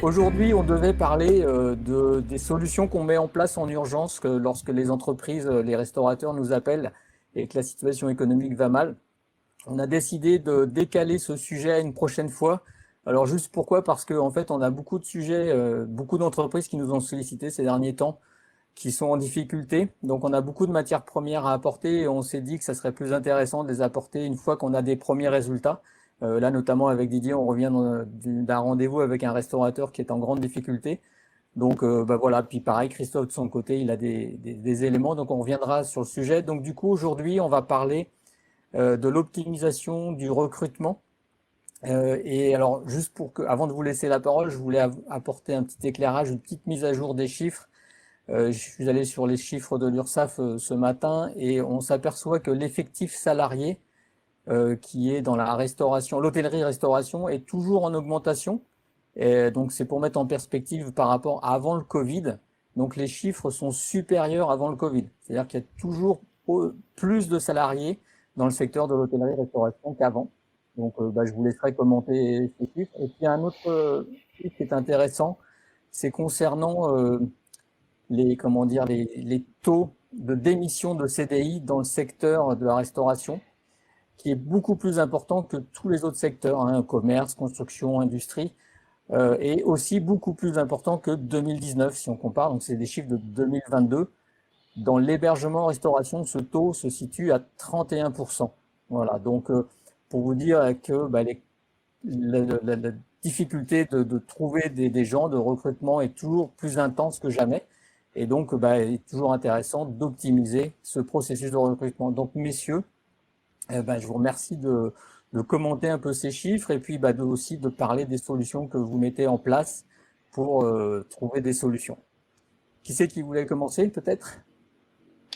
Aujourd'hui, on devait parler des solutions qu'on met en place en urgence lorsque les entreprises, les restaurateurs nous appellent et que la situation économique va mal. On a décidé de décaler ce sujet à une prochaine fois. Alors juste pourquoi? Parce qu'en fait, on a beaucoup de sujets, beaucoup d'entreprises qui nous ont sollicité ces derniers temps, qui sont en difficulté. Donc on a beaucoup de matières premières à apporter et on s'est dit que ça serait plus intéressant de les apporter une fois qu'on a des premiers résultats. Là, notamment avec Didier, on revient d'un rendez-vous avec un restaurateur qui est en grande difficulté. Donc bah voilà, puis pareil, Christophe de son côté, il a des éléments, donc on reviendra sur le sujet. Donc du coup, aujourd'hui, on va parler de l'optimisation du recrutement. Et alors, juste avant de vous laisser la parole, je voulais apporter un petit éclairage, une petite mise à jour des chiffres. Je suis allé sur les chiffres de l'URSSAF ce matin et on s'aperçoit que l'effectif salarié qui est dans la restauration, l'hôtellerie-restauration est toujours en augmentation. Et donc c'est pour mettre en perspective par rapport à avant le Covid. Donc les chiffres sont supérieurs avant le Covid. C'est-à-dire qu'il y a toujours plus de salariés dans le secteur de l'hôtellerie-restauration qu'avant. Donc bah, je vous laisserai commenter ces chiffres. Et puis un autre chiffre qui est intéressant, c'est concernant comment dire, les taux de démission de CDI dans le secteur de la restauration, qui est beaucoup plus important que tous les autres secteurs, hein, commerce, construction, industrie, et aussi beaucoup plus important que 2019 si on compare. Donc c'est des chiffres de 2022. Dans l'hébergement restauration, ce taux se situe à 31%. Voilà, donc pour vous dire que bah, la difficulté de trouver des gens, de recrutement est toujours plus intense que jamais. Et donc, bah, il est toujours intéressant d'optimiser ce processus de recrutement. Donc, messieurs, bah, je vous remercie de commenter un peu ces chiffres et puis bah, aussi de parler des solutions que vous mettez en place pour trouver des solutions. Qui c'est qui voulait commencer, peut-être?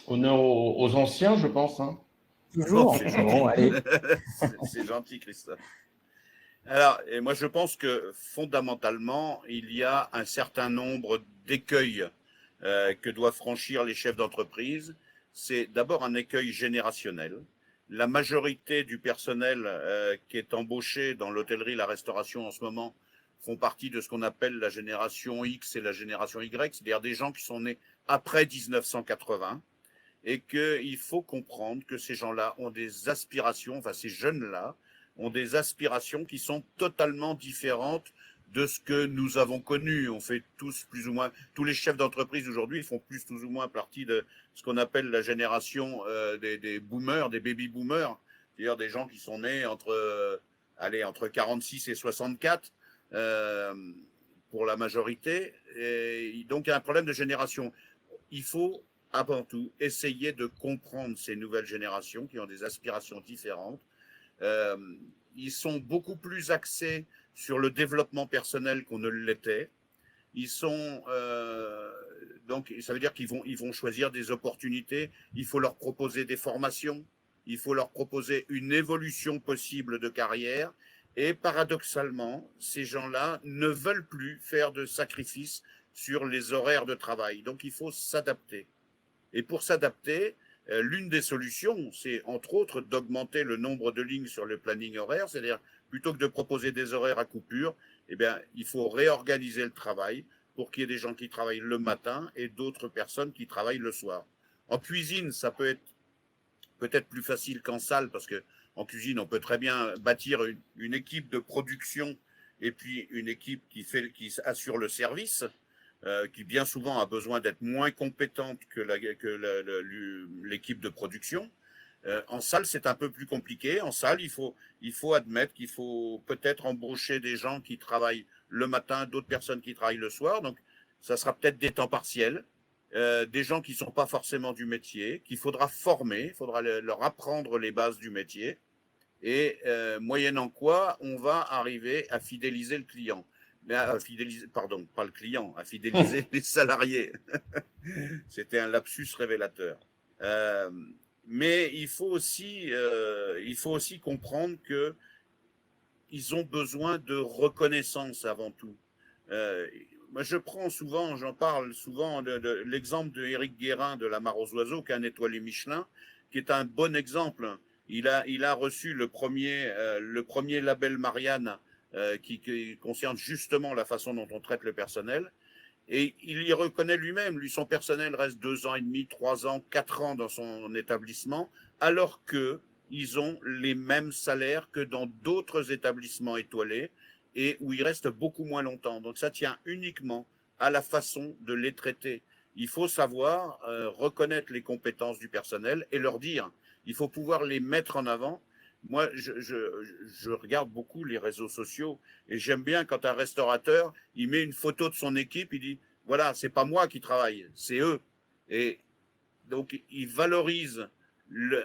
Honneur aux anciens, je pense, hein. Oh, Toujours? c'est Bon, gentil. allez. C'est gentil, Christophe. Alors, et moi, je pense que fondamentalement, il y a un certain nombre d'écueils que doivent franchir les chefs d'entreprise. C'est d'abord un écueil générationnel. La majorité du personnel qui est embauché dans l'hôtellerie, la restauration en ce moment, font partie de ce qu'on appelle la génération X et la génération Y, c'est-à-dire des gens qui sont nés après 1980 et qu'il faut comprendre que ces gens-là ont des aspirations, enfin ces jeunes-là ont des aspirations qui sont totalement différentes de ce que nous avons connu. On fait tous plus ou moins, tous les chefs d'entreprise aujourd'hui font plus ou moins partie de ce qu'on appelle la génération des boomers, des baby boomers, c'est-à-dire des gens qui sont nés entre 46 et 64 euh, pour la majorité. Et donc il y a un problème de génération. Il faut avant tout essayer de comprendre ces nouvelles générations qui ont des aspirations différentes. Euh, Ils sont beaucoup plus axés sur le développement personnel qu'on ne l'était. Ils sont donc ça veut dire ils vont choisir des opportunités. Il faut leur proposer des formations. Il faut leur proposer une évolution possible de carrière. Et paradoxalement, ces gens-là ne veulent plus faire de sacrifices sur les horaires de travail. Donc il faut s'adapter. Et pour s'adapter, l'une des solutions, c'est entre autres d'augmenter le nombre de lignes sur le planning horaire, c'est-à-dire plutôt que de proposer des horaires à coupure, eh bien, il faut réorganiser le travail pour qu'il y ait des gens qui travaillent le matin et d'autres personnes qui travaillent le soir. En cuisine, ça peut être peut-être plus facile qu'en salle parce que en cuisine, on peut très bien bâtir une équipe de production et puis une équipe qui assure le service qui bien souvent a besoin d'être moins compétente que l'équipe de production. En salle, c'est un peu plus compliqué. En salle, il faut admettre qu'il faut peut-être embaucher des gens qui travaillent le matin, d'autres personnes qui travaillent le soir. Donc, ça sera peut-être des temps partiels, des gens qui ne sont pas forcément du métier, qu'il faudra former, il faudra leur apprendre les bases du métier. Et moyennant quoi, on va arriver à fidéliser le client. Mais à fidéliser, pardon, pas le client, à fidéliser les salariés. C'était un lapsus révélateur. Euh, mais il faut aussi comprendre que ils ont besoin de reconnaissance avant tout. Euh, Moi, j'en parle souvent de l'exemple de Éric Guérin de la Mare aux Oiseaux, qui a un étoilé Michelin, qui est un bon exemple. Il a reçu le premier label Marianne qui concerne justement la façon dont on traite le personnel. Et il y reconnaît lui-même, son personnel reste 2 ans et demi, 3 ans, 4 ans dans son établissement, alors qu'ils ont les mêmes salaires que dans d'autres établissements étoilés et où ils restent beaucoup moins longtemps. Donc ça tient uniquement à la façon de les traiter. Il faut savoir reconnaître les compétences du personnel et leur dire. Il faut pouvoir les mettre en avant. Moi, je regarde beaucoup les réseaux sociaux et j'aime bien quand un restaurateur, il met une photo de son équipe, il dit, voilà, c'est pas moi qui travaille, c'est eux. Et donc, il valorise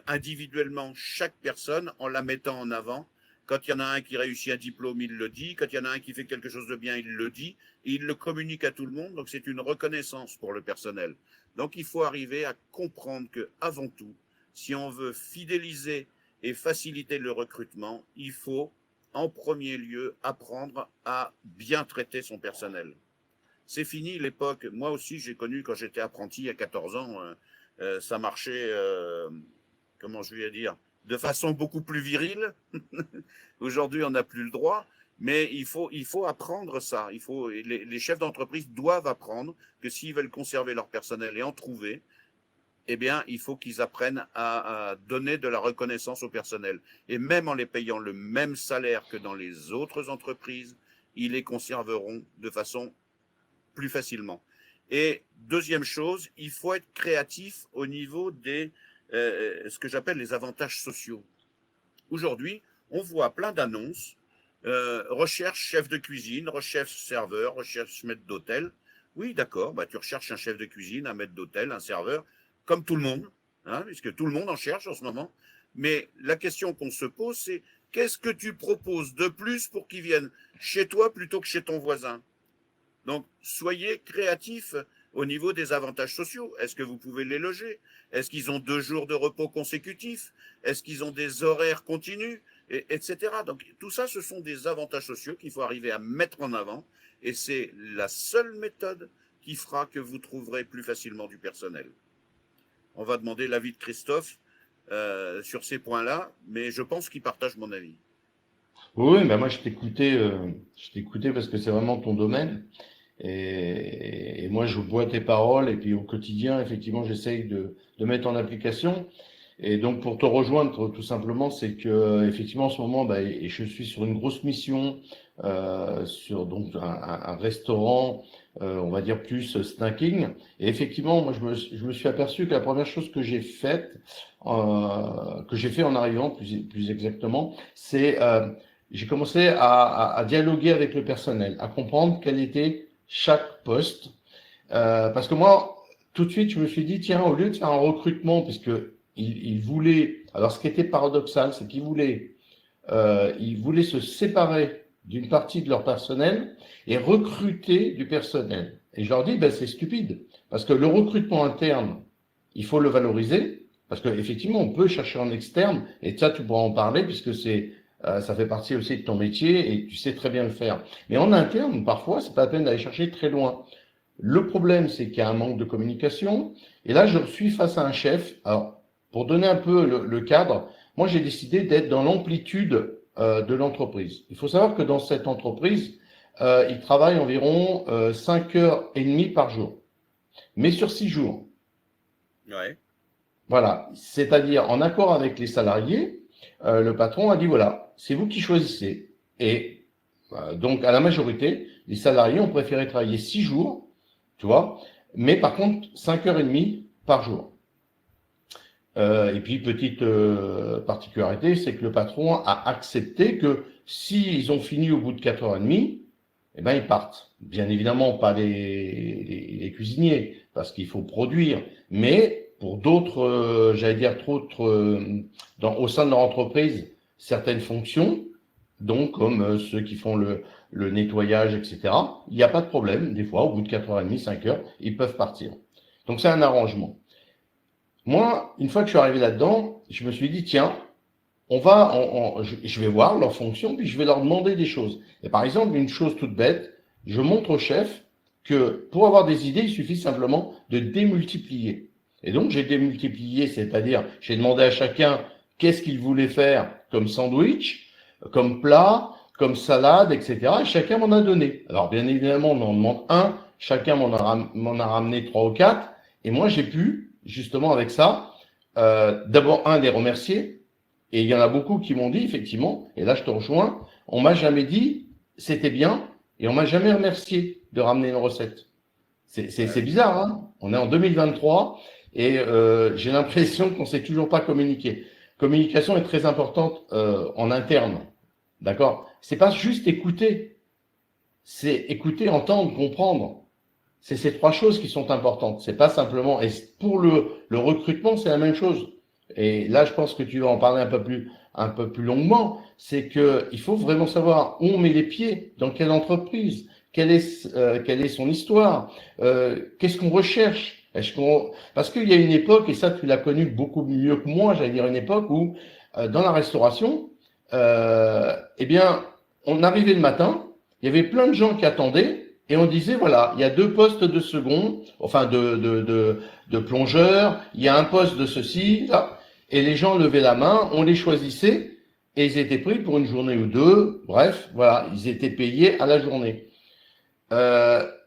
individuellement chaque personne en la mettant en avant. Quand il y en a un qui réussit un diplôme, il le dit. Quand il y en a un qui fait quelque chose de bien, il le dit. Et il le communique à tout le monde. Donc, c'est une reconnaissance pour le personnel. Donc, il faut arriver à comprendre que, avant tout, si on veut fidéliser et faciliter le recrutement, il faut en premier lieu apprendre à bien traiter son personnel. C'est fini l'époque. Moi aussi, j'ai connu quand j'étais apprenti à 14 ans, ça marchait, comment je vais dire, de façon beaucoup plus virile. Aujourd'hui, on n'a plus le droit, mais il faut apprendre ça. Les chefs d'entreprise doivent apprendre que s'ils veulent conserver leur personnel et en trouver, eh bien, il faut qu'ils apprennent à donner de la reconnaissance au personnel. Et même en les payant le même salaire que dans les autres entreprises, ils les conserveront de façon plus facilement. Et deuxième chose, il faut être créatif au niveau des ce que j'appelle les avantages sociaux. Aujourd'hui, on voit plein d'annonces, recherche chef de cuisine, recherche serveur, recherche maître d'hôtel. Oui, d'accord, bah, tu recherches un chef de cuisine, un maître d'hôtel, un serveur, comme tout le monde, hein, puisque tout le monde en cherche en ce moment. Mais la question qu'on se pose, c'est qu'est-ce que tu proposes de plus pour qu'ils viennent chez toi plutôt que chez ton voisin? Donc, soyez créatifs au niveau des avantages sociaux. Est-ce que vous pouvez les loger? Est-ce qu'ils ont 2 jours de repos consécutifs? Est-ce qu'ils ont des horaires continus? Etc. Donc, tout ça, ce sont des avantages sociaux qu'il faut arriver à mettre en avant. Et c'est la seule méthode qui fera que vous trouverez plus facilement du personnel. On va demander l'avis de Christophe sur ces points-là, mais je pense qu'il partage mon avis. Oui, ben moi je t'écoutais parce que c'est vraiment ton domaine. Et moi, je bois tes paroles et puis au quotidien, effectivement, j'essaye de mettre en application. Et donc, pour te rejoindre, tout simplement, c'est que effectivement, en ce moment, bah, et je suis sur une grosse mission sur donc un restaurant, on va dire plus snacking. Et effectivement, moi, je me suis aperçu que la première chose que j'ai faite, que j'ai fait en arrivant, plus exactement, c'est j'ai commencé à dialoguer avec le personnel, à comprendre quel était chaque poste. Parce que moi, tout de suite, je me suis dit, tiens, au lieu de faire un recrutement, puisque il voulait, alors ce qui était paradoxal, c'est qu'ils voulaient se séparer d'une partie de leur personnel et recruter du personnel. Et je leur dis, ben, c'est stupide, parce que le recrutement interne, il faut le valoriser, parce qu'effectivement, on peut chercher en externe, et ça, tu pourras en parler, puisque ça fait partie aussi de ton métier et tu sais très bien le faire. Mais en interne, parfois, c'est pas la peine d'aller chercher très loin. Le problème, c'est qu'il y a un manque de communication. Et là, je suis face à un chef. Alors, pour donner un peu le cadre, moi, j'ai décidé d'être dans l'amplitude de l'entreprise. Il faut savoir que dans cette entreprise, il travaille environ 5h30 par jour, mais sur 6 jours. Ouais. Voilà, c'est-à-dire en accord avec les salariés, le patron a dit voilà, c'est vous qui choisissez. Et donc à la majorité, les salariés ont préféré travailler 6 jours, tu vois, mais par contre 5h30 par jour. Et puis petite particularité, c'est que le patron a accepté que s'ils ont fini au bout de 4h30, eh ben ils partent. Bien évidemment pas les cuisiniers, parce qu'il faut produire, mais pour d'autres, j'allais dire au sein de leur entreprise, certaines fonctions, donc comme ceux qui font le nettoyage, etc., il n'y a pas de problème. Des fois, au bout de 4h30, 5h, ils peuvent partir. Donc c'est un arrangement. Moi, une fois que je suis arrivé là-dedans, je me suis dit, tiens, je vais voir leurs fonctions, puis je vais leur demander des choses. Et par exemple, une chose toute bête, je montre au chef que pour avoir des idées, il suffit simplement de démultiplier. Et donc, j'ai démultiplié, c'est-à-dire, j'ai demandé à chacun qu'est-ce qu'il voulait faire comme sandwich, comme plat, comme salade, etc. Et chacun m'en a donné. Alors, bien évidemment, on en demande un, chacun m'en a ramené 3 ou 4. Et moi, j'ai pu, justement, avec ça, d'abord, les remercier. Et il y en a beaucoup qui m'ont dit, effectivement, et là, je te rejoins, on m'a jamais dit, c'était bien, et on m'a jamais remercié de ramener une recette. C'est bizarre, hein. On est en 2023 et j'ai l'impression qu'on ne sait toujours pas communiquer. Communication est très importante en interne, d'accord? C'est pas juste écouter, c'est écouter, entendre, comprendre. C'est ces 3 choses qui sont importantes. C'est pas simplement. Et pour le recrutement, c'est la même chose. Et là, je pense que tu vas en parler un peu plus longuement. C'est que il faut vraiment savoir où on met les pieds, dans quelle entreprise, quelle est son histoire, qu'est-ce qu'on recherche. Parce qu'il y a une époque, et ça tu l'as connu beaucoup mieux que moi, j'allais dire une époque où dans la restauration, eh bien, on arrivait le matin, il y avait plein de gens qui attendaient. Et on disait, voilà, il y a 2 postes de second, enfin de plongeur, il y a un poste de ceci, là. Et les gens levaient la main, on les choisissait, et ils étaient pris pour une journée ou 2. Bref, voilà, ils étaient payés à la journée.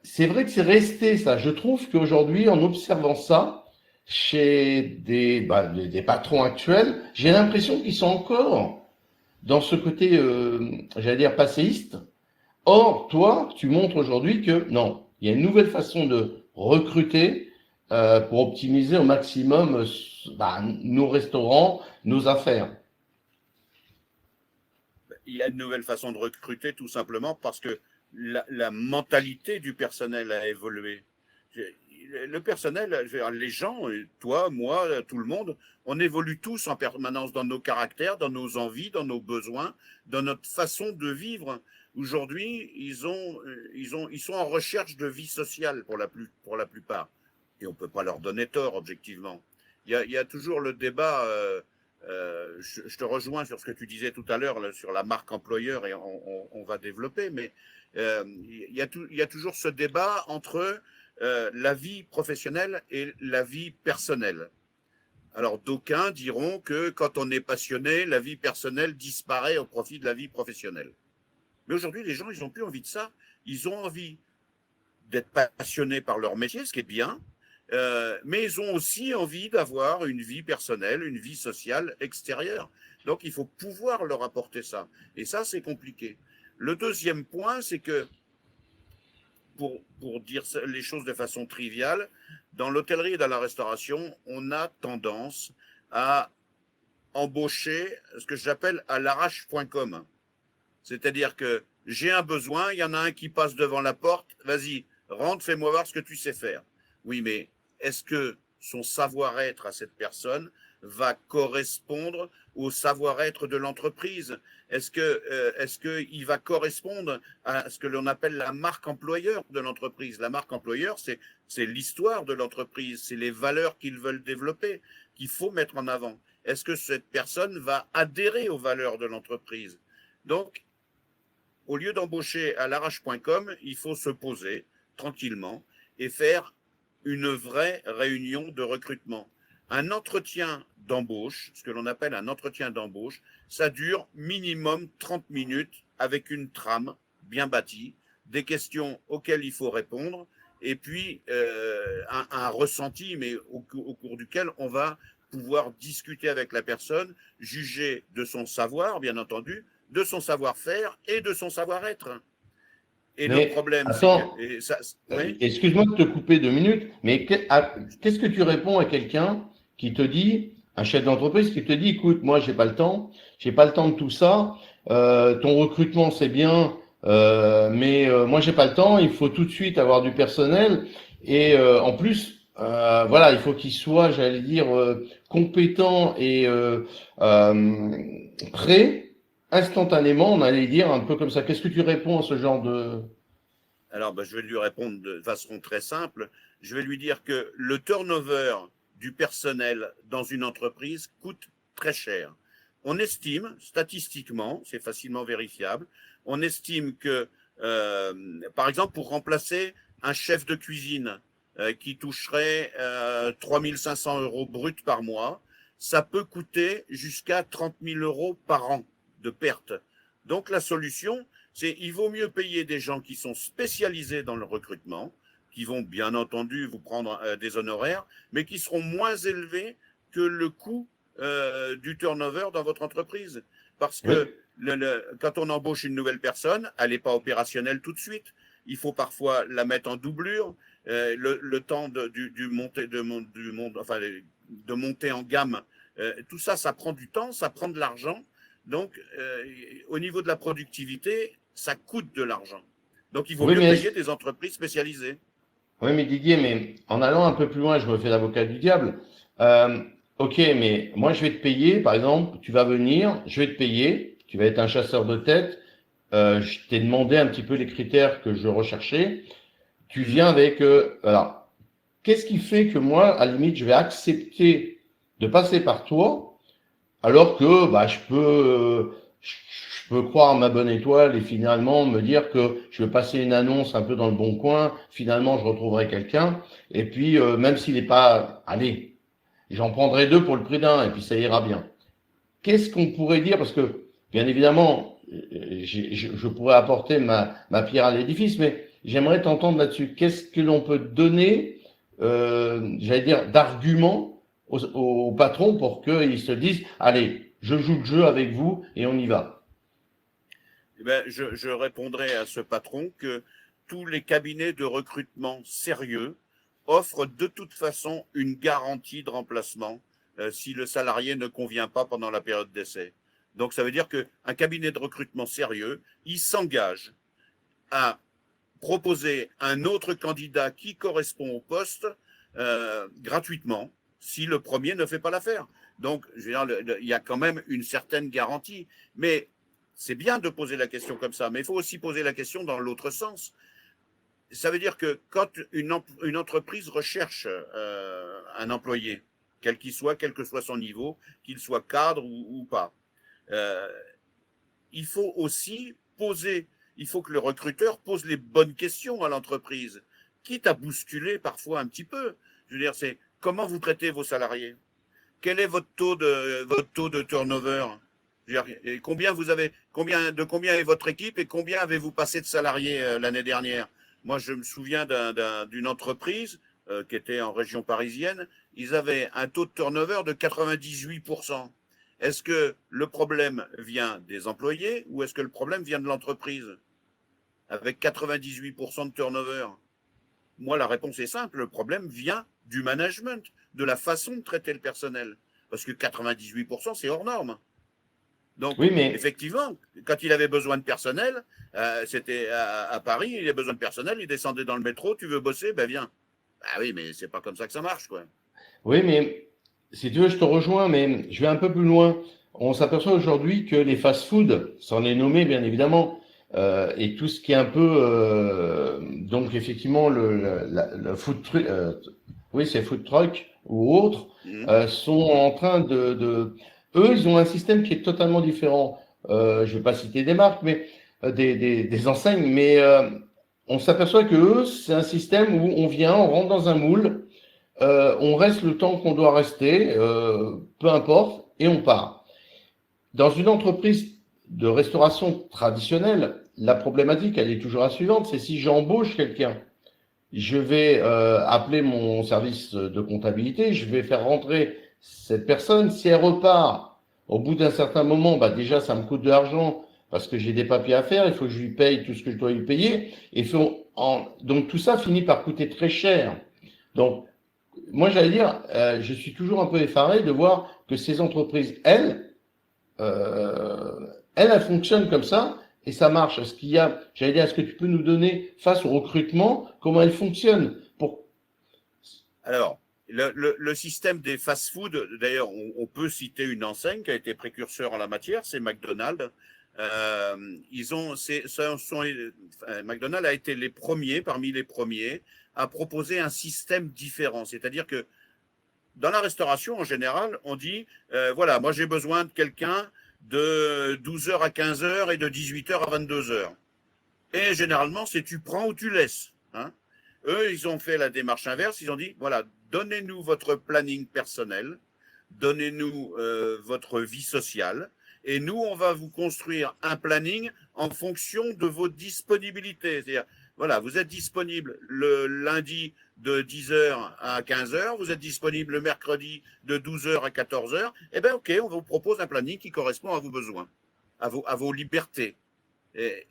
C'est vrai que c'est resté ça. Je trouve qu'aujourd'hui, en observant ça, chez des patrons actuels, j'ai l'impression qu'ils sont encore dans ce côté, j'allais dire, passéiste. Or, toi, tu montres aujourd'hui que non, il y a une nouvelle façon de recruter pour optimiser au maximum nos restaurants, nos affaires. Il y a une nouvelle façon de recruter tout simplement parce que la mentalité du personnel a évolué. Le personnel, les gens, toi, moi, tout le monde, on évolue tous en permanence dans nos caractères, dans nos envies, dans nos besoins, dans notre façon de vivre. Aujourd'hui, ils sont en recherche de vie sociale pour la plupart. Et on ne peut pas leur donner tort, objectivement. Il y a toujours le débat, je te rejoins sur ce que tu disais tout à l'heure, sur la marque employeur, et on va développer, mais il y a toujours ce débat entre la vie professionnelle et la vie personnelle. Alors, d'aucuns diront que quand on est passionné, la vie personnelle disparaît au profit de la vie professionnelle. Mais aujourd'hui, les gens, ils n'ont plus envie de ça. Ils ont envie d'être passionnés par leur métier, ce qui est bien, mais ils ont aussi envie d'avoir une vie personnelle, une vie sociale extérieure. Donc, il faut pouvoir leur apporter ça. Et ça, c'est compliqué. Le deuxième point, c'est que, pour dire les choses de façon triviale, dans l'hôtellerie et dans la restauration, on a tendance à embaucher ce que j'appelle à l'arrache.com. C'est-à-dire que j'ai un besoin, il y en a un qui passe devant la porte, vas-y, rentre, fais-moi voir ce que tu sais faire. Oui, mais est-ce que son savoir-être à cette personne va correspondre au savoir-être de l'entreprise? Est-ce qu'il va correspondre à ce que l'on appelle la marque employeur de l'entreprise? La marque employeur, c'est l'histoire de l'entreprise, c'est les valeurs qu'ils veulent développer, qu'il faut mettre en avant. Est-ce que cette personne va adhérer aux valeurs de l'entreprise? Donc, au lieu d'embaucher à l'arrache.com, il faut se poser tranquillement et faire une vraie réunion de recrutement. Un entretien d'embauche, ce que l'on appelle un entretien d'embauche, ça dure minimum 30 minutes avec une trame bien bâtie, des questions auxquelles il faut répondre, et puis un ressenti, mais au cours duquel on va pouvoir discuter avec la personne, juger de son savoir, bien entendu, de son savoir-faire et de son savoir-être. Et Mais le problème, attends, c'est que… Oui. excuse-moi de te couper 2 minutes, mais qu'est-ce que tu réponds à quelqu'un qui te dit, un chef d'entreprise qui te dit, écoute, moi j'ai pas le temps de tout ça, ton recrutement c'est bien, mais moi j'ai pas le temps, il faut tout de suite avoir du personnel et en plus, voilà, il faut qu'il soit, j'allais dire, compétent et prêt instantanément, on allait dire un peu comme ça. Qu'est-ce que tu réponds à ce genre de… Alors, je vais lui répondre de façon très simple. Je vais lui dire que le turnover du personnel dans une entreprise coûte très cher. On estime, statistiquement, c'est facilement vérifiable, on estime que, par exemple, pour remplacer un chef de cuisine qui toucherait 3 500 € bruts par mois, ça peut coûter jusqu'à 30 000 € par an de perte. Donc la solution, c'est il vaut mieux payer des gens qui sont spécialisés dans le recrutement, qui vont bien entendu vous prendre des honoraires, mais qui seront moins élevés que le coût du turnover dans votre entreprise. Parce que quand on embauche une nouvelle personne, elle n'est pas opérationnelle tout de suite. Il faut parfois la mettre en doublure. Le temps de monter en gamme, tout ça, ça prend du temps, ça prend de l'argent. Donc, au niveau de la productivité, ça coûte de l'argent. Donc, il vaut mieux payer des entreprises spécialisées. Oui, mais Didier, mais en allant un peu plus loin, je me fais l'avocat du diable. Ok, mais moi, je vais te payer, par exemple, tu vas venir, je vais te payer, tu vas être un chasseur de tête. Je t'ai demandé un petit peu les critères que je recherchais. Tu viens avec... alors, qu'est-ce qui fait que moi, à la limite, je vais accepter de passer par toi, alors que je peux croire ma bonne étoile et finalement me dire que je vais passer une annonce un peu dans le bon coin, finalement je retrouverai quelqu'un, et puis même s'il n'est pas... Allez, j'en prendrai deux pour le prix d'un, et puis ça ira bien. Qu'est-ce qu'on pourrait dire? Parce que, bien évidemment, je pourrais apporter ma pierre à l'édifice, mais j'aimerais t'entendre là-dessus. Qu'est-ce que l'on peut donner, j'allais dire, d'arguments au patron pour qu'ils se disent, allez, je joue le jeu avec vous et on y va? Eh ben, je répondrai à ce patron que tous les cabinets de recrutement sérieux offrent de toute façon une garantie de remplacement si le salarié ne convient pas pendant la période d'essai. Donc ça veut dire qu'un cabinet de recrutement sérieux, il s'engage à proposer un autre candidat qui correspond au poste gratuitement si le premier ne fait pas l'affaire. Donc, je veux dire, il y a quand même une certaine garantie. Mais c'est bien de poser la question comme ça, mais il faut aussi poser la question dans l'autre sens. Ça veut dire que quand une entreprise recherche un employé, quel qu'il soit, quel que soit son niveau, qu'il soit cadre ou pas, il faut aussi il faut que le recruteur pose les bonnes questions à l'entreprise, quitte à bousculer parfois un petit peu. Je veux dire, c'est comment vous traitez vos salariés? Quel est votre taux de turnover? Et combien est votre équipe et combien avez-vous passé de salariés l'année dernière? Moi, je me souviens d'une entreprise qui était en région parisienne. Ils avaient un taux de turnover de 98%. Est-ce que le problème vient des employés ou est-ce que le problème vient de l'entreprise avec 98% de turnover? Moi, la réponse est simple. Le problème vient du management, de la façon de traiter le personnel. Parce que 98%, c'est hors norme. Donc, oui, mais... effectivement, quand il avait besoin de personnel, c'était à Paris, il avait besoin de personnel, il descendait dans le métro, tu veux bosser, ben viens. Ah oui, mais c'est pas comme ça que ça marche, quoi. Oui, mais si tu veux, je te rejoins, mais je vais un peu plus loin. On s'aperçoit aujourd'hui que les fast-food, sans les nommer bien évidemment, et tout ce qui est un peu, donc effectivement le food truck, oui c'est food truck ou autre, sont en train eux ils ont un système qui est totalement différent. Je vais pas citer des marques, mais des enseignes, mais on s'aperçoit que eux c'est un système où on vient, on rentre dans un moule. On reste le temps qu'on doit rester, peu importe, et on part. Dans une entreprise de restauration traditionnelle, la problématique, elle est toujours la suivante, c'est si j'embauche quelqu'un, je vais appeler mon service de comptabilité, je vais faire rentrer cette personne, si elle repart, au bout d'un certain moment, bah déjà ça me coûte de l'argent, parce que j'ai des papiers à faire, il faut que je lui paye tout ce que je dois lui payer, et donc tout ça finit par coûter très cher. Donc, moi, j'allais dire, je suis toujours un peu effaré de voir que ces entreprises, elles fonctionnent comme ça et ça marche. Est-ce qu'il y a, j'allais dire, est-ce que tu peux nous donner, face au recrutement, comment elles fonctionnent Alors, le système des fast-food, d'ailleurs, on peut citer une enseigne qui a été précurseur en la matière, c'est McDonald's. McDonald's a été parmi les premiers à proposer un système différent. C'est-à-dire que dans la restauration, en général, on dit, voilà, moi j'ai besoin de quelqu'un de 12h à 15h et de 18h à 22h. Et généralement, c'est tu prends ou tu laisses. Hein. Eux, ils ont fait la démarche inverse. Ils ont dit, voilà, donnez-nous votre planning personnel, donnez-nous votre vie sociale, Et nous, on va vous construire un planning en fonction de vos disponibilités. C'est-à-dire, voilà, vous êtes disponible le lundi de 10h à 15h, vous êtes disponible le mercredi de 12h à 14h, eh bien, OK, on vous propose un planning qui correspond à vos besoins, à vos libertés. Et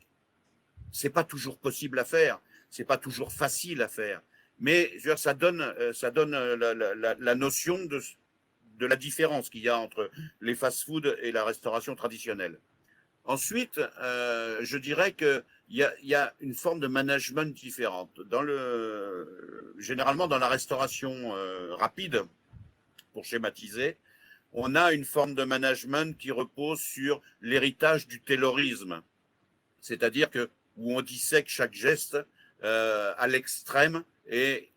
c'est pas toujours possible à faire, c'est pas toujours facile à faire, mais je veux dire, ça donne la notion de la différence qu'il y a entre les fast-foods et la restauration traditionnelle. Ensuite, je dirais qu'il y a une forme de management différente. Généralement, dans la restauration rapide, pour schématiser, on a une forme de management qui repose sur l'héritage du taylorisme, c'est-à-dire que où on dissèque chaque geste à l'extrême et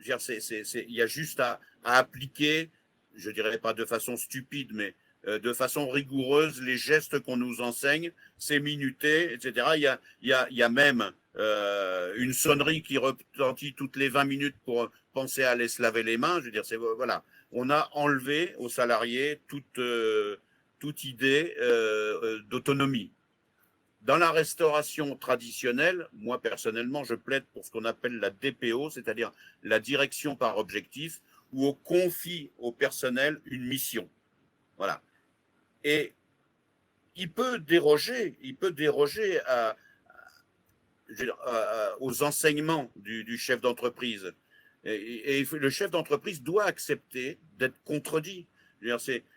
il y a juste à appliquer, je dirais pas de façon stupide, mais de façon rigoureuse les gestes qu'on nous enseigne, c'est minuté, etc. Il y a même une sonnerie qui retentit toutes les 20 minutes pour penser à aller se laver les mains. Je veux dire, voilà, on a enlevé aux salariés toute idée d'autonomie. Dans la restauration traditionnelle, moi personnellement, je plaide pour ce qu'on appelle la DPO, c'est-à-dire la direction par objectif, où on confie au personnel une mission. Voilà. Et il peut déroger aux enseignements du chef d'entreprise. Et le chef d'entreprise doit accepter d'être contredit.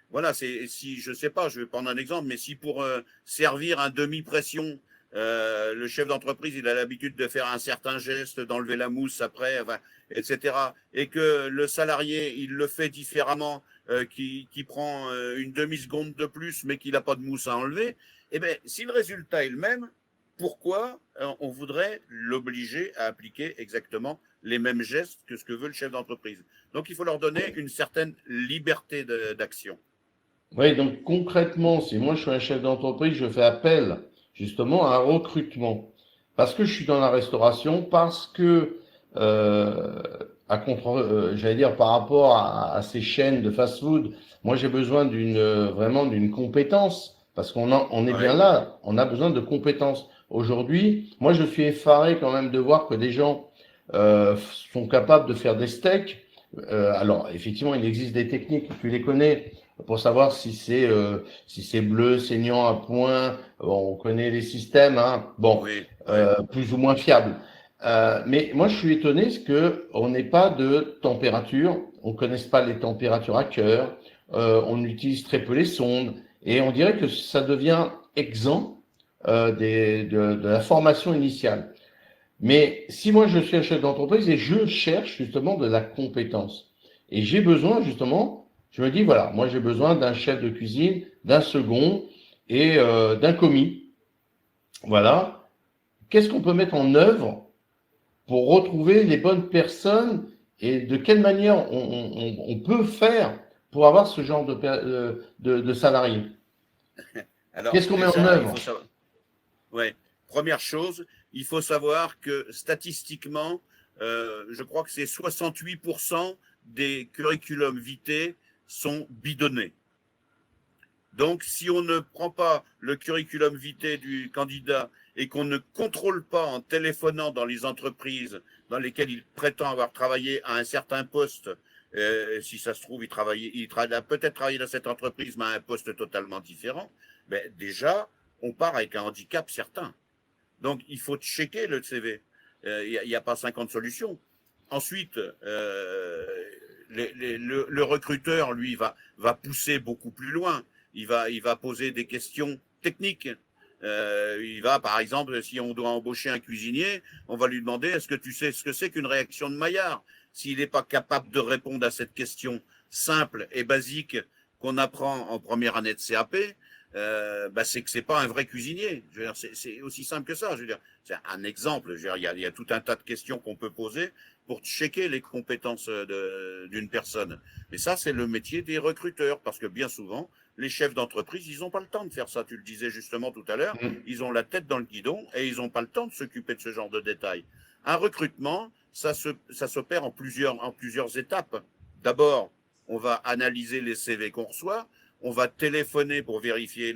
Voilà, si je sais pas, je vais prendre un exemple, mais si pour servir un demi-pression, le chef d'entreprise il a l'habitude de faire un certain geste, d'enlever la mousse après, enfin, etc. Et que le salarié il le fait différemment, qui prend une demi-seconde de plus, mais qu'il n'a pas de mousse à enlever, eh bien, si le résultat est le même, pourquoi on voudrait l'obliger à appliquer exactement les mêmes gestes que ce que veut le chef d'entreprise? Donc, il faut leur donner une certaine liberté d'action. Oui, donc concrètement, si moi je suis un chef d'entreprise, je fais appel justement à un recrutement. Parce que je suis dans la restauration, parce que, j'allais dire, par rapport à ces chaînes de fast-food, moi j'ai besoin vraiment d'une compétence. Parce on est bien Ouais. là, on a besoin de compétences. Aujourd'hui, moi je suis effaré quand même de voir que des gens sont capables de faire des steaks. Alors, effectivement, il existe des techniques, tu les connais, pour savoir si c'est bleu, saignant à point. Bon, on connaît les systèmes, hein. Bon, Oui, ouais. plus ou moins fiables. Mais moi, je suis étonné parce que on n'ait pas de température, on ne connaisse pas les températures à cœur, on utilise très peu les sondes, et on dirait que ça devient exempt de la formation initiale. Mais si moi je suis un chef d'entreprise et je cherche justement de la compétence, et j'ai besoin justement, je me dis voilà, moi j'ai besoin d'un chef de cuisine, d'un second et d'un commis. Voilà. Qu'est-ce qu'on peut mettre en œuvre pour retrouver les bonnes personnes et de quelle manière on peut faire pour avoir ce genre de salariés? Alors, Qu'est-ce qu'on met en déjà, il œuvre? faut savoir. Ouais. Première chose, il faut savoir que statistiquement, je crois que c'est 68% des curriculums vitae sont bidonnés. Donc, si on ne prend pas le curriculum vitae du candidat et qu'on ne contrôle pas en téléphonant dans les entreprises dans lesquelles il prétend avoir travaillé à un certain poste, si ça se trouve, il a peut-être travaillé dans cette entreprise, mais à un poste totalement différent, ben déjà, on part avec un handicap certain. Donc, il faut checker le CV. Il n'y a pas 50 solutions. Ensuite, le recruteur, lui, va pousser beaucoup plus loin. Il va poser des questions techniques. Il va, par exemple, si on doit embaucher un cuisinier, on va lui demander est-ce que tu sais ce que c'est qu'une réaction de Maillard? S'il n'est pas capable de répondre à cette question simple et basique qu'on apprend en première année de CAP, c'est que c'est pas un vrai cuisinier. Je veux dire, c'est aussi simple que ça. Je veux dire, c'est un exemple. Je veux dire, il y a tout un tas de questions qu'on peut poser pour checker les compétences d'une personne. Mais ça, c'est le métier des recruteurs, parce que bien souvent, les chefs d'entreprise, ils n'ont pas le temps de faire ça. Tu le disais justement tout à l'heure, ils ont la tête dans le guidon et ils n'ont pas le temps de s'occuper de ce genre de détails. Un recrutement, ça s'opère en plusieurs étapes. D'abord, on va analyser les CV qu'on reçoit. on va téléphoner pour vérifier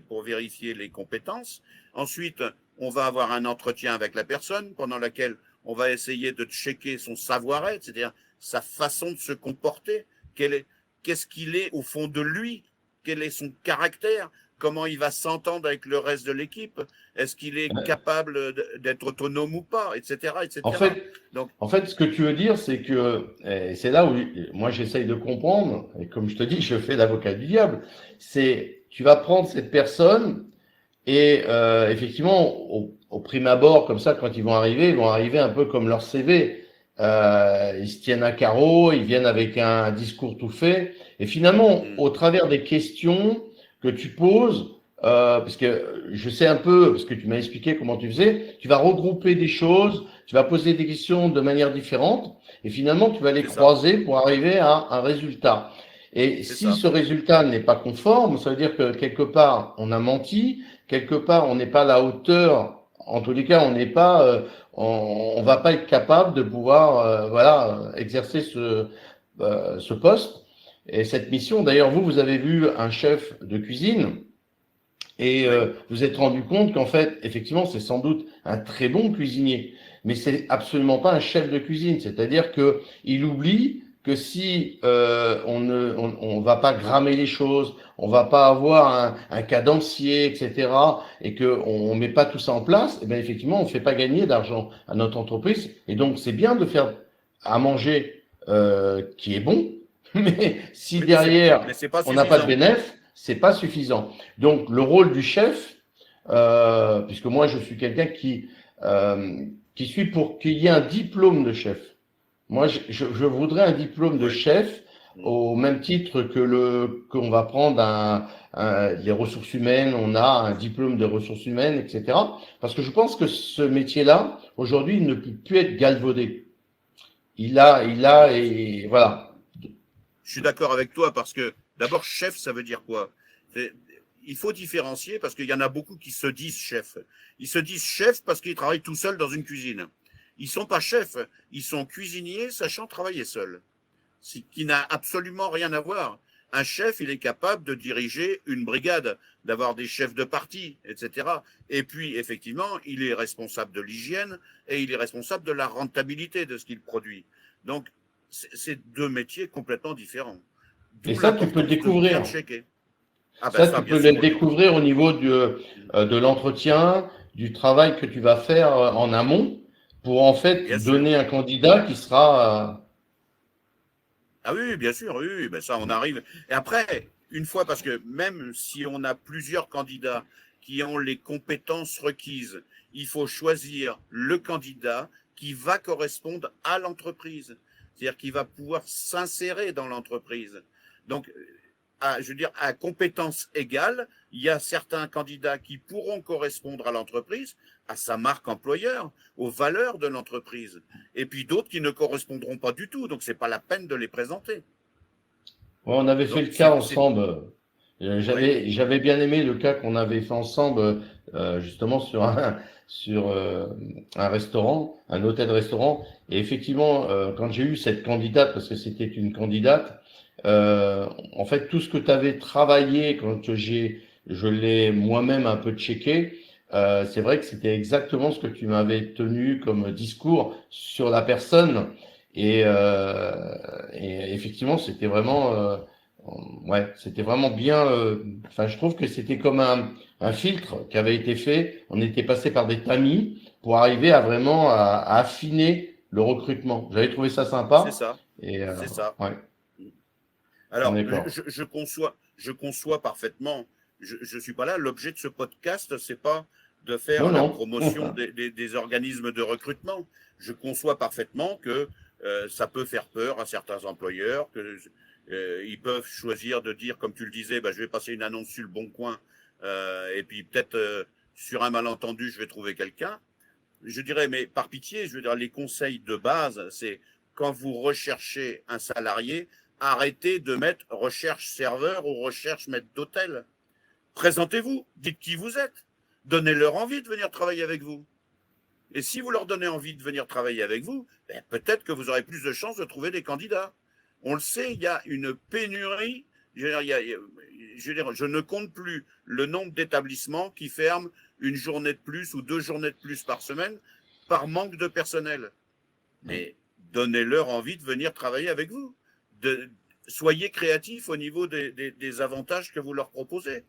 pour vérifier les compétences. Ensuite, on va avoir un entretien avec la personne pendant laquelle on va essayer de checker son savoir-être, c'est-à-dire sa façon de se comporter, qu'est-ce qu'il est au fond de lui, quel est son caractère, comment il va s'entendre avec le reste de l'équipe, est-ce qu'il est capable d'être autonome ou pas, etc., etc. En fait, Donc, ce que tu veux dire, c'est que et c'est là où moi j'essaye de comprendre, et comme je te dis, je fais l'avocat du diable, c'est tu vas prendre cette personne et effectivement, au prime abord, comme ça, quand ils vont arriver un peu comme leur CV. Ils se tiennent à carreau, ils viennent avec un discours tout fait. Et finalement, au travers des questions que tu poses, parce que je sais un peu, parce que tu m'as expliqué comment tu faisais, tu vas regrouper des choses, tu vas poser des questions de manière différente, et finalement, tu vas les croiser pour arriver à un résultat. Et si ce résultat n'est pas conforme, ça veut dire que quelque part, on a menti, quelque part, on n'est pas à la hauteur. En tous les cas, on n'est pas, on va pas être capable de pouvoir, voilà, exercer ce poste et cette mission. D'ailleurs, vous avez vu un chef de cuisine et vous êtes rendu compte qu'en fait, effectivement, c'est sans doute un très bon cuisinier, mais c'est absolument pas un chef de cuisine. C'est-à-dire que il oublie que si on va pas grammer les choses, on va pas avoir un cadencier, etc., et que on met pas tout ça en place, et bien effectivement, on fait pas gagner d'argent à notre entreprise. Et donc, c'est bien de faire à manger qui est bon, mais si derrière c'est pas on n'a pas de suffisant. bénéfice, c'est pas suffisant. Donc, le rôle du chef, puisque moi je suis quelqu'un qui suis pour qu'il y ait un diplôme de chef. Moi, je voudrais un diplôme de chef au même titre que qu'on va prendre les ressources humaines, on a un diplôme de ressources humaines, etc. Parce que je pense que ce métier-là, aujourd'hui, il ne peut plus être galvaudé. Et voilà. Je suis d'accord avec toi parce que d'abord, chef, ça veut dire quoi? Il faut différencier parce qu'il y en a beaucoup qui se disent chefs. Ils se disent chefs parce qu'ils travaillent tout seuls dans une cuisine. Ils sont pas chefs, ils sont cuisiniers sachant travailler seuls. Ce qui n'a absolument rien à voir. Un chef, il est capable de diriger une brigade, d'avoir des chefs de parti, etc. Et puis, effectivement, il est responsable de l'hygiène et il est responsable de la rentabilité de ce qu'il produit. Donc, c'est deux métiers complètement différents. Et D'où ça, tu peux le l'importance de bien découvrir. checker. Ah ben Ça, ça, tu bien peux le sûr. découvrir au niveau de l'entretien, du travail que tu vas faire en amont pour en fait Bien sûr. donner un candidat qui sera. Ah oui, bien sûr, oui, ben ça, on arrive. Et après, une fois, parce que même si on a plusieurs candidats qui ont les compétences requises, il faut choisir le candidat qui va correspondre à l'entreprise, c'est-à-dire qui va pouvoir s'insérer dans l'entreprise. Donc, je veux dire, à compétences égales, il y a certains candidats qui pourront correspondre à l'entreprise, à sa marque employeur, aux valeurs de l'entreprise, et puis d'autres qui ne correspondront pas du tout, donc c'est pas la peine de les présenter. Ouais, on avait fait Donc le cas ensemble. oui, J'avais bien aimé le cas qu'on avait fait ensemble, justement sur un restaurant, un hôtel-restaurant. Et effectivement, quand j'ai eu cette candidate, parce que c'était une candidate, en fait, tout ce que tu avais travaillé quand je l'ai moi-même un peu checké, c'est vrai que c'était exactement ce que tu m'avais tenu comme discours sur la personne. Et, effectivement, c'était vraiment, ouais, c'était vraiment bien. Enfin, je trouve que c'était comme un filtre qui avait été fait. On était passé par des tamis pour arriver à vraiment à affiner le recrutement. J'avais trouvé ça c'est sympa. ça, Et c'est ça. ouais, on Alors, est d'accord. je conçois parfaitement. Je ne suis pas là. L'objet de ce podcast, c'est pas de faire Non, la non. promotion des organismes de recrutement. Je conçois parfaitement que ça peut faire peur à certains employeurs, que ils peuvent choisir de dire, comme tu le disais, bah, je vais passer une annonce sur le Bon Coin, et puis peut-être sur un malentendu, je vais trouver quelqu'un. Je dirais, mais par pitié, je veux dire, les conseils de base, c'est quand vous recherchez un salarié, arrêtez de mettre recherche serveur ou recherche maître d'hôtel. Présentez-vous, dites qui vous êtes, donnez-leur envie de venir travailler avec vous. Et si vous leur donnez envie de venir travailler avec vous, peut-être que vous aurez plus de chances de trouver des candidats. On le sait, il y a une pénurie Je ne compte plus le nombre d'établissements qui ferment une journée de plus ou 2 journées de plus par semaine par manque de personnel. Mais donnez-leur envie de venir travailler avec vous. Soyez créatifs au niveau des avantages que vous leur proposez.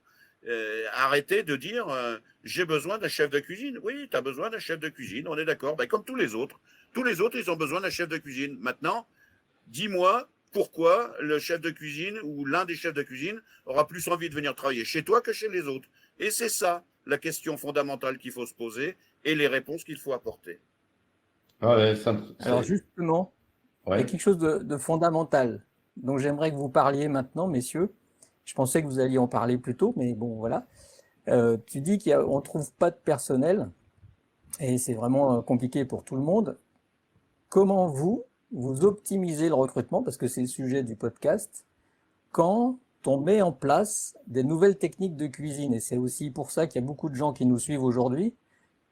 Arrêtez de dire j'ai besoin d'un chef de cuisine. Oui, tu as besoin d'un chef de cuisine, on est d'accord. Ben, comme tous les autres. Tous les autres, ils ont besoin d'un chef de cuisine. Maintenant, dis-moi pourquoi le chef de cuisine ou l'un des chefs de cuisine aura plus envie de venir travailler chez toi que chez les autres. Et c'est ça la question fondamentale qu'il faut se poser et les réponses qu'il faut apporter. Ouais, Alors justement, il y a ouais. quelque chose de fondamental dont j'aimerais que vous parliez maintenant, messieurs. Je pensais que vous alliez en parler plus tôt, mais bon, voilà. Tu dis qu'on ne trouve pas de personnel et c'est vraiment compliqué pour tout le monde. Comment vous optimisez le recrutement, parce que c'est le sujet du podcast, quand on met en place des nouvelles techniques de cuisine, et c'est aussi pour ça qu'il y a beaucoup de gens qui nous suivent aujourd'hui,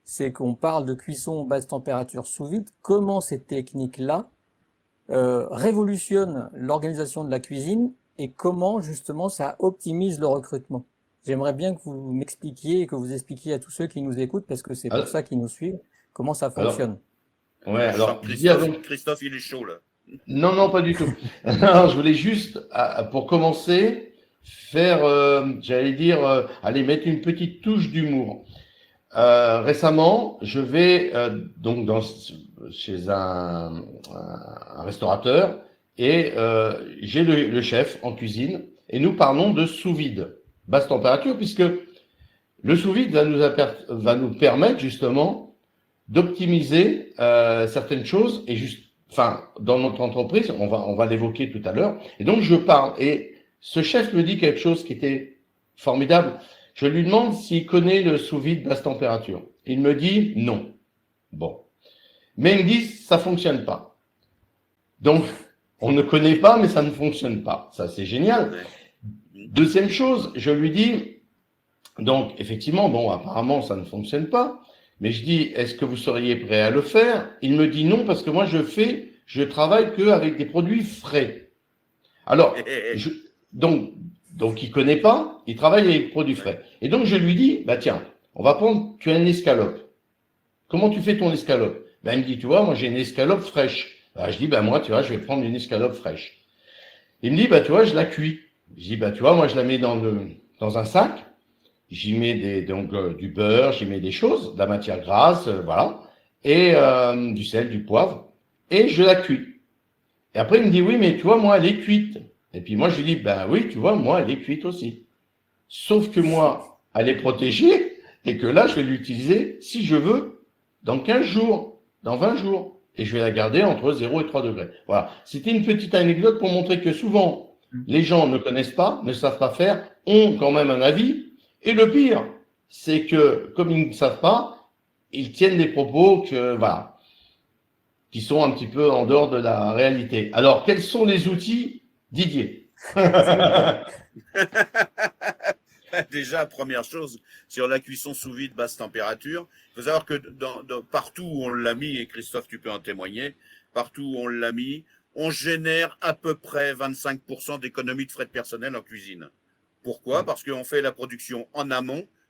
c'est qu'on parle de cuisson basse température sous vide, comment ces techniques-là révolutionnent l'organisation de la cuisine et comment justement ça optimise le recrutement. J'aimerais bien que vous m'expliquiez et que vous expliquiez à tous ceux qui nous écoutent, parce que c'est pour ça qu'ils nous suivent, comment ça fonctionne. Alors, Christophe, il est chaud là. Non, non, pas du tout. Alors, je voulais juste, pour commencer, faire, j'allais dire, aller mettre une petite touche d'humour. Récemment, je vais donc chez un restaurateur et j'ai le chef en cuisine et nous parlons de sous-vide, basse température, puisque le sous-vide va nous permettre justement d'optimiser certaines choses et dans notre entreprise, on va l'évoquer tout à l'heure. Et donc je parle et ce chef me dit quelque chose qui était formidable. Je lui demande s'il connaît le sous-vide basse température. Il me dit non. Bon. Mais il me dit ça fonctionne pas. Donc, on ne connaît pas, mais ça ne fonctionne pas. Ça, c'est génial. Deuxième chose, je lui dis, donc, effectivement, bon, apparemment, ça ne fonctionne pas. Mais je dis, est-ce que vous seriez prêt à le faire? Il me dit non, parce que moi, je travaille qu'avec des produits frais. Alors, donc il connaît pas, il travaille avec des produits frais. Et donc, je lui dis, bah tiens, on va prendre, tu as une escalope. Comment tu fais ton escalope? Ben, il me dit, tu vois, moi, j'ai une escalope fraîche. Ben, je dis, ben, moi, tu vois, je vais prendre une escalope fraîche. Il me dit, bah, tu vois, je la cuis. Je dis, bah, tu vois, moi, je la mets dans un sac. J'y mets du beurre, j'y mets des choses, de la matière grasse, voilà. Et, du sel, du poivre. Et je la cuis. Et après, il me dit, oui, mais tu vois, moi, elle est cuite. Et puis moi, je lui dis, ben oui, tu vois, moi, elle est cuite aussi. Sauf que moi, elle est protégée et que là, je vais l'utiliser, si je veux, dans 15 jours, dans 20 jours. Et je vais la garder entre 0 et 3 degrés. Voilà. C'était une petite anecdote pour montrer que souvent, les gens ne connaissent pas, ne savent pas faire, ont quand même un avis. Et le pire, c'est que, comme ils ne savent pas, ils tiennent des propos qui sont un petit peu en dehors de la réalité. Alors, quels sont les outils, Didier? Déjà, première chose, sur la cuisson sous vide basse température, il faut savoir que partout où on l'a mis, et Christophe, tu peux en témoigner, partout où on l'a mis, on génère à peu près 25% d'économie de frais de personnel en cuisine. Pourquoi? Parce qu'on fait la production en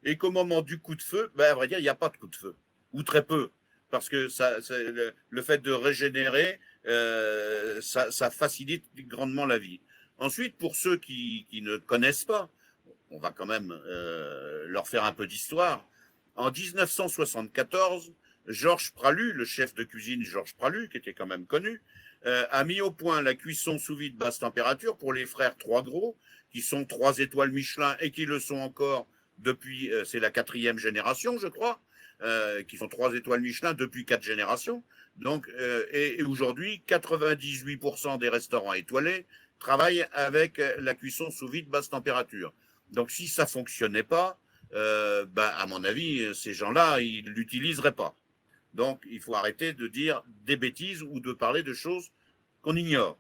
et qu'au moment du coup de feu, à vrai dire, il n'y a pas de coup de feu, ou très peu. Parce que le fait de régénérer, ça facilite grandement la vie. Ensuite, pour ceux qui ne connaissent pas, on va quand même leur faire un peu d'histoire. En 1974, Georges Pralu, le chef de cuisine Georges Pralu, qui était quand même connu, a mis au point la cuisson sous vide basse température pour les frères Trois Gros, qui sont 3 étoiles Michelin et qui le sont encore depuis, c'est la 4e génération, je crois, qui font 3 étoiles Michelin depuis 4 générations. Donc, et aujourd'hui, 98% des restaurants étoilés travaillent avec la cuisson sous vide basse température. Donc, si ça fonctionnait pas, à mon avis, ces gens-là, ils l'utiliseraient pas. Donc, il faut arrêter de dire des bêtises ou de parler de choses qu'on ignore.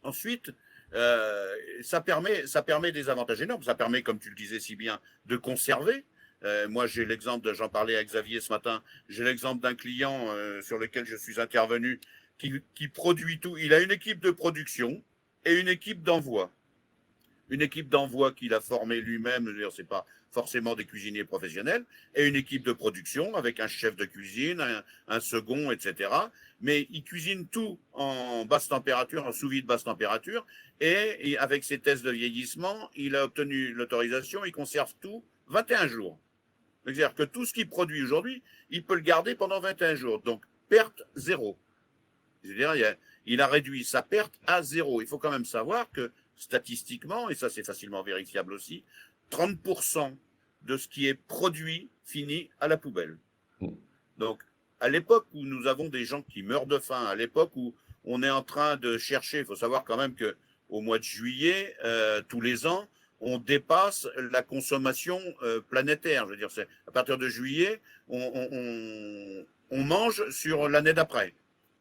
Ensuite, ça permet des avantages énormes. Ça permet, comme tu le disais si bien, de conserver. Moi, j'ai l'exemple, j'en parlais à Xavier ce matin, j'ai l'exemple d'un client sur lequel je suis intervenu qui produit tout. Il a une équipe de production et une équipe d'envoi. une équipe d'envoi qu'il a formée lui-même, je veux dire, c'est pas forcément des cuisiniers professionnels, et une équipe de production avec un chef de cuisine, un second, etc. Mais il cuisine tout en basse température, en sous-vide basse température, et avec ses tests de vieillissement, il a obtenu l'autorisation, il conserve tout 21 jours. C'est-à-dire que tout ce qu'il produit aujourd'hui, il peut le garder pendant 21 jours. Donc, perte zéro. C'est-à-dire, il a réduit sa perte à zéro. Il faut quand même savoir que, statistiquement, et ça c'est facilement vérifiable aussi, 30% de ce qui est produit finit à la poubelle. Donc, à l'époque où nous avons des gens qui meurent de faim, à l'époque où on est en train de chercher, il faut savoir quand même qu'au mois de juillet, tous les ans, on dépasse la consommation planétaire. Je veux dire, c'est à partir de juillet, on mange sur l'année d'après,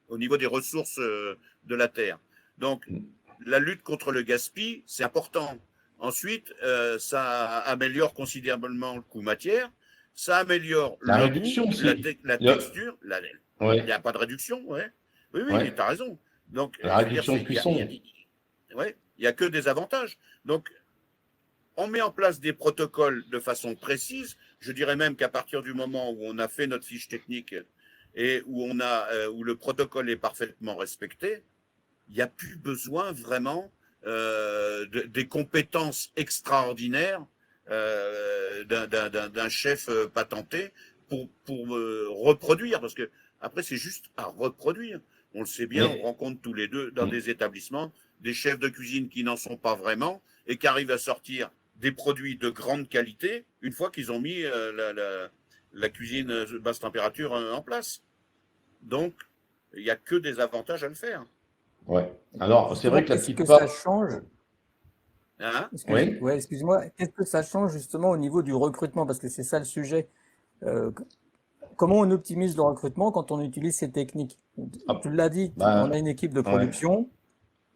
au niveau des ressources de la Terre. Donc, la lutte contre le gaspillage, c'est important. Ensuite, ça améliore considérablement le coût matière, ça améliore La le réduction goût, aussi. la texture. Il Ouais. n'y a pas de réduction, ouais. Oui, oui, Ouais. tu as raison. Donc, La je veux dire, réduction de cuisson. ouais, il n'y a que des avantages. Donc, on met en place des protocoles de façon précise. Je dirais même qu'à partir du moment où on a fait notre fiche technique et où le protocole est parfaitement respecté, il n'y a plus besoin vraiment des compétences extraordinaires d'un chef patenté pour reproduire, parce que après c'est juste à reproduire. On le sait bien, Mais- on rencontre tous les deux dans des établissements des chefs de cuisine qui n'en sont pas vraiment et qui arrivent à sortir des produits de grande qualité une fois qu'ils ont mis la cuisine basse température en place. Donc, il n'y a que des avantages à le faire. Ouais. Alors, c'est Justement, vrai que la qu'est-ce petite que ça part. change? Hein? Oui. Ouais, excuse-moi, qu'est-ce que ça change justement au niveau du recrutement? Parce que c'est ça le sujet. Euh, Comment on optimise le recrutement quand on utilise ces techniques? Ah, Tu l'as dit, on a bah, une équipe de ouais. production.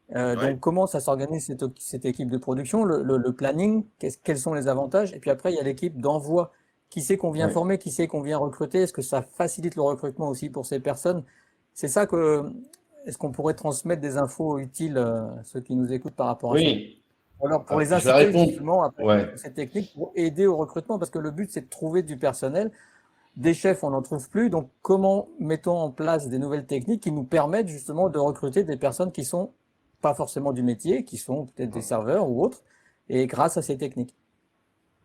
Ouais. Donc, comment ça s'organise cette équipe de production? Le planning, quels sont les avantages? Et puis après, il y a l'équipe d'envoi. Qui c'est qu'on vient Ouais. former? Qui c'est qu'on vient recruter? Est-ce que ça facilite le recrutement aussi pour ces personnes? C'est ça que. Est-ce qu'on pourrait transmettre des infos utiles à ceux qui nous écoutent par rapport à ça? Oui. Alors, pour les Je vais inciter répondre. justement à Ouais. pratiquer cette technique pour aider au recrutement, parce que le but, c'est de trouver du personnel. Des chefs, on n'en trouve plus. Donc, comment mettons en place des nouvelles techniques qui nous permettent justement de recruter des personnes qui sont pas forcément du métier, qui sont peut-être des serveurs ou autres, et grâce à ces techniques.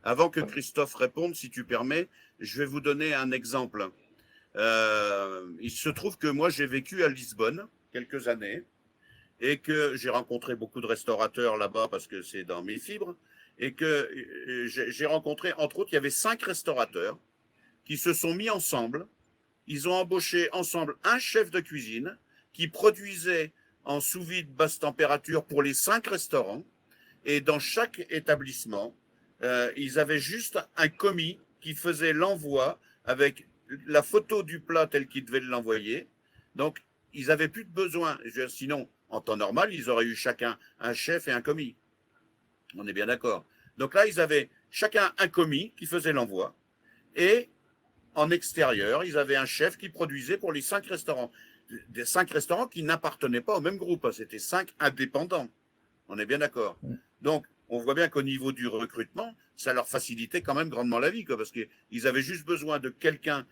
Avant que Christophe réponde, si tu permets, je vais vous donner un exemple. Il se trouve que moi, j'ai vécu à Lisbonne quelques années et que j'ai rencontré beaucoup de restaurateurs là-bas parce que c'est dans mes fibres et que j'ai rencontré, entre autres, il y avait 5 restaurateurs qui se sont mis ensemble. Ils ont embauché ensemble un chef de cuisine qui produisait en sous-vide basse température pour les 5 restaurants. Et dans chaque établissement, ils avaient juste un commis qui faisait l'envoi avec la photo du plat tel qu'ils devaient l'envoyer. Donc, ils n'avaient plus de besoin. Sinon, en temps normal, ils auraient eu chacun un chef et un commis. On est bien d'accord. Donc là, ils avaient chacun un commis qui faisait l'envoi. Et en extérieur, ils avaient un chef qui produisait pour les 5 restaurants. Des 5 restaurants qui n'appartenaient pas au même groupe. C'était 5 indépendants. On est bien d'accord. Donc, on voit bien qu'au niveau du recrutement, ça leur facilitait quand même grandement la vie, quoi, parce qu'ils avaient juste besoin de quelqu'un,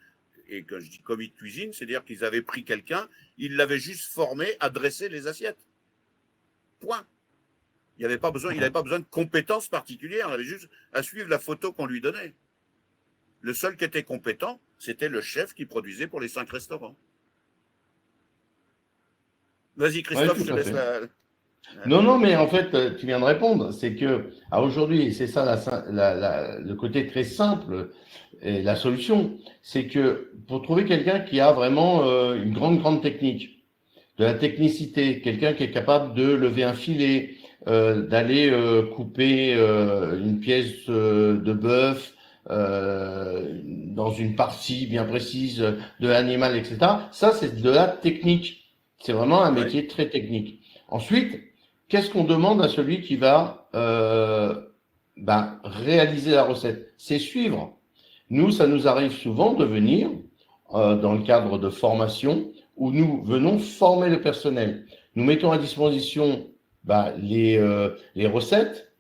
et quand je dis commis de cuisine, c'est-à-dire qu'ils avaient pris quelqu'un, ils l'avaient juste formé à dresser les assiettes. Point. Il n'avait pas besoin de compétences particulières, il avait juste à suivre la photo qu'on lui donnait. Le seul qui était compétent, c'était le chef qui produisait pour les 5 restaurants. Vas-y, Christophe, Ouais, je te laisse la... Non, non, mais en fait, tu viens de répondre. C'est que, aujourd'hui, c'est ça le côté très simple et la solution. C'est que pour trouver quelqu'un qui a vraiment une grande technique, de la technicité, quelqu'un qui est capable de lever un filet, d'aller couper une pièce de bœuf dans une partie bien précise de l'animal, etc. Ça, c'est de la technique. C'est vraiment un métier très technique. Ensuite, qu'est-ce qu'on demande à celui qui va réaliser la recette? C'est suivre. Nous, ça nous arrive souvent de venir dans le cadre de formation où nous venons former le personnel. Nous mettons à disposition les recettes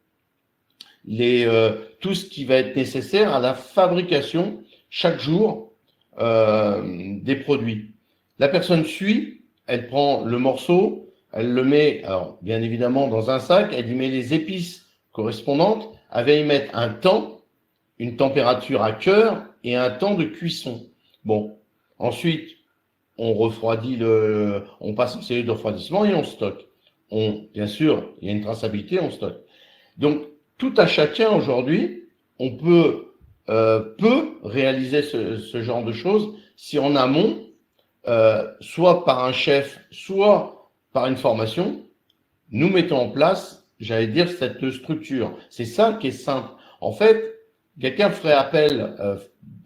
tout ce qui va être nécessaire à la fabrication chaque jour des produits. La personne suit, elle prend le morceau, elle le met, alors bien évidemment dans un sac, elle y met les épices correspondantes, elle va y mettre un temps, une température à cœur et un temps de cuisson. Bon, ensuite, on refroidit on passe en cellule de refroidissement et on stocke. Bien sûr, il y a une traçabilité, on stocke. Donc, tout à chacun aujourd'hui, on peut réaliser ce genre de choses si en amont, soit par un chef, soit par une formation, nous mettons en place, j'allais dire, cette structure. C'est ça qui est simple. En fait, quelqu'un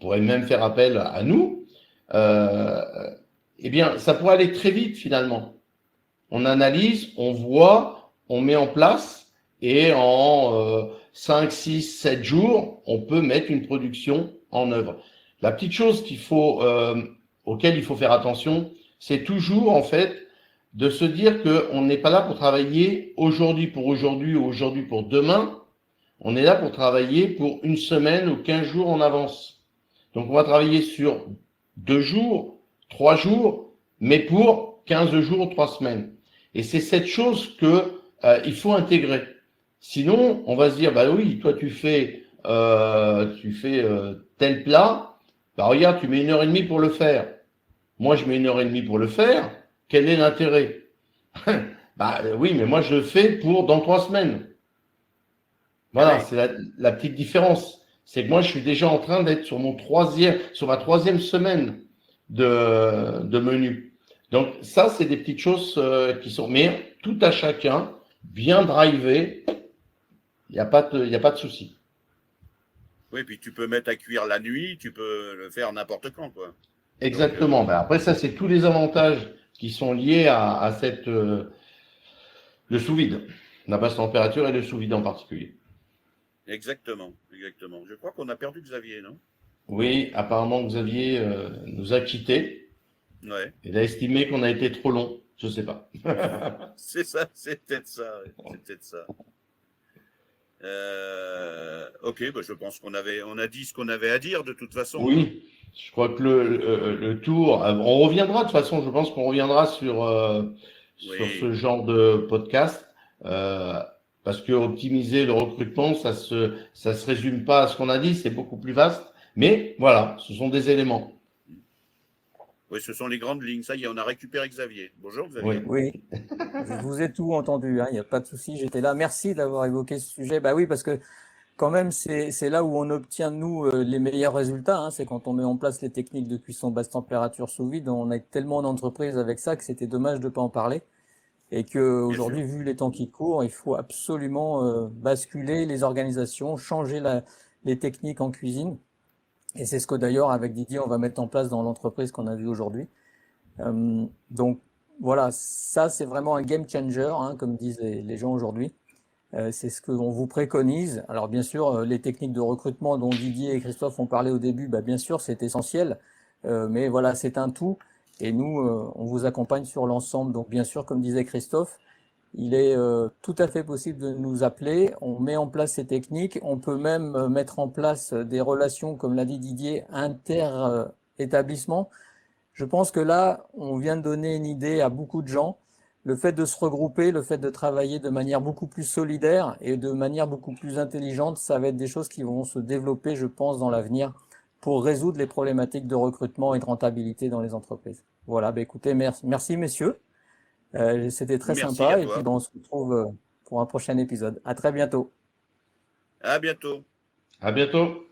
pourrait même faire appel à nous, eh bien, ça pourrait aller très vite finalement. On analyse, on voit, on met en place et en 5, 6, 7 jours, on peut mettre une production en œuvre. La petite chose auquel il faut faire attention, c'est toujours en fait de se dire qu'on n'est pas là pour travailler aujourd'hui pour aujourd'hui ou aujourd'hui pour demain. On est là pour travailler pour une semaine ou 15 jours en avance. Donc on va travailler sur 2 jours, 3 jours, mais pour 15 jours, 3 semaines. Et c'est cette chose il faut intégrer. Sinon, on va se dire, bah oui, toi tu fais tel plat, bah regarde, tu mets 1h30 pour le faire. Moi, je mets 1h30 pour le faire. Quel est l'intérêt? Bah oui, mais moi je le fais dans 3 semames. Voilà, Oui. c'est la petite différence. C'est que moi, je suis déjà en train d'être sur ma 3e semaine de menu. Donc ça, c'est des petites choses qui sont, mais tout à chacun, bien drivé, il n'y a pas de souci. Oui, puis tu peux mettre à cuire la nuit, tu peux le faire n'importe quand, quoi. Exactement. Donc, Ben après, ça, c'est tous les avantages qui sont liés à le sous-vide, la basse température et le sous-vide en particulier. exactement, exactement. Je crois qu'on a perdu Xavier, non? Oui, apparemment, Xavier nous a quittés. Ouais, Il a estimé qu'on a été trop long. Je sais pas. c'est ça, c'est peut-être ça, ouais, c'est peut-être ça. Ok, bah je pense on a dit ce qu'on avait à dire de toute façon, hein. Oui, je crois que le tour, on reviendra de toute façon, je pense qu'on reviendra sur ce Oui, genre de podcast, euh, parce que optimiser le recrutement, ça se résume pas à ce qu'on a dit, c'est beaucoup plus vaste, mais voilà, ce sont des éléments. oui, ce sont les grandes lignes. Ça y est, on a récupéré Xavier. Bonjour Oui, Xavier. Oui, je vous ai tout entendu, hein, il n'y a pas de souci, j'étais là. Merci d'avoir évoqué ce sujet. Bah oui, parce que quand même, c'est là où on obtient, nous, les meilleurs résultats, hein, c'est quand on met en place les techniques de cuisson basse température sous vide. On a tellement d'entreprises avec ça que c'était dommage de ne pas en parler. Et que Bien sûr. aujourd'hui, vu les temps qui courent, il faut absolument basculer les organisations, changer les techniques en cuisine. Et c'est ce que d'ailleurs, avec Didier, on va mettre en place dans l'entreprise qu'on a vue aujourd'hui. Donc voilà, ça c'est vraiment un game changer, hein, comme disent les gens aujourd'hui. C'est ce qu'on vous préconise. Alors bien sûr, les techniques de recrutement dont Didier et Christophe ont parlé au début, bah, bien sûr, c'est essentiel. Mais voilà, c'est un tout. Et nous, on vous accompagne sur l'ensemble. Donc bien sûr, comme disait Christophe, il est tout à fait possible de nous appeler. On met en place ces techniques. On peut même mettre en place des relations, comme l'a dit Didier, inter-établissements. Je pense que là, on vient de donner une idée à beaucoup de gens. Le fait de se regrouper, le fait de travailler de manière beaucoup plus solidaire et de manière beaucoup plus intelligente, ça va être des choses qui vont se développer, je pense, dans l'avenir pour résoudre les problématiques de recrutement et de rentabilité dans les entreprises. Voilà, bah écoutez, merci messieurs. C'était très Merci à sympa et puis toi. bah, on se retrouve pour un prochain épisode. À très bientôt. À bientôt. à bientôt.